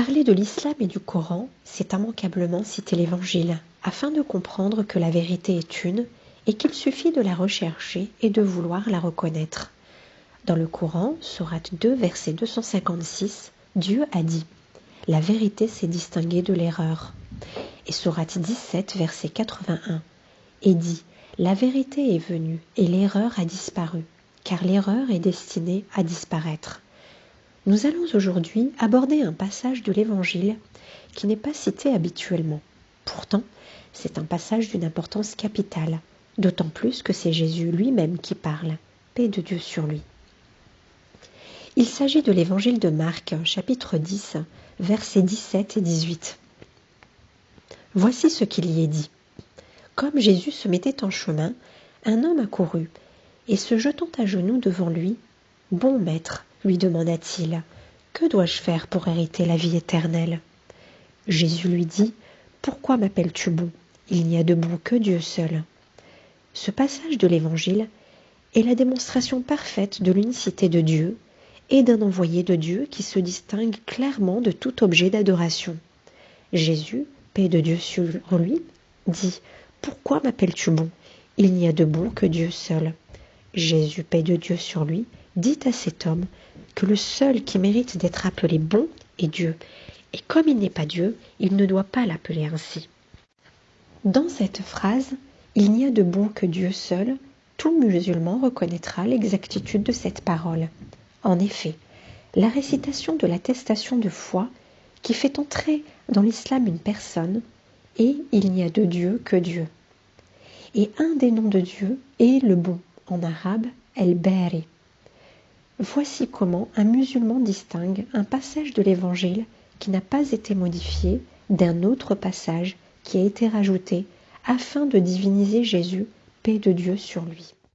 Parler de l'islam et du Coran, c'est immanquablement citer l'Évangile, afin de comprendre que la vérité est une et qu'il suffit de la rechercher et de vouloir la reconnaître. Dans le Coran, sourate 2, verset 256, Dieu a dit « La vérité s'est distinguée de l'erreur ». Et sourate 17, verset 81, et dit « La vérité est venue et l'erreur a disparu, car l'erreur est destinée à disparaître ». Nous allons aujourd'hui aborder un passage de l'Évangile qui n'est pas cité habituellement. Pourtant, c'est un passage d'une importance capitale, d'autant plus que c'est Jésus lui-même qui parle, paix de Dieu sur lui. Il s'agit de l'Évangile de Marc, chapitre 10, versets 17 et 18. Voici ce qu'il y est dit. Comme Jésus se mettait en chemin, un homme accourut, et se jetant à genoux devant lui, « Bon maître, lui demanda-t-il, que dois-je faire pour hériter la vie éternelle ?» Jésus lui dit, « Pourquoi m'appelles-tu bon ? Il n'y a de bon que Dieu seul. » Ce passage de l'Évangile est la démonstration parfaite de l'unicité de Dieu et d'un envoyé de Dieu qui se distingue clairement de tout objet d'adoration. Jésus, paix de Dieu sur lui, dit « Pourquoi m'appelles-tu bon ? Il n'y a de bon que Dieu seul. » Jésus, paix de Dieu sur lui, dit à cet homme que le seul qui mérite d'être appelé bon est Dieu, et comme il n'est pas Dieu, il ne doit pas l'appeler ainsi. Dans cette phrase, il n'y a de bon que Dieu seul, tout musulman reconnaîtra l'exactitude de cette parole. En effet, la récitation de l'attestation de foi qui fait entrer dans l'islam une personne est « il n'y a de Dieu que Dieu ». Et un des noms de Dieu est le bon, en arabe « el-Bari ». Voici comment un musulman distingue un passage de l'Évangile qui n'a pas été modifié d'un autre passage qui a été rajouté afin de diviniser Jésus, paix de Dieu sur lui.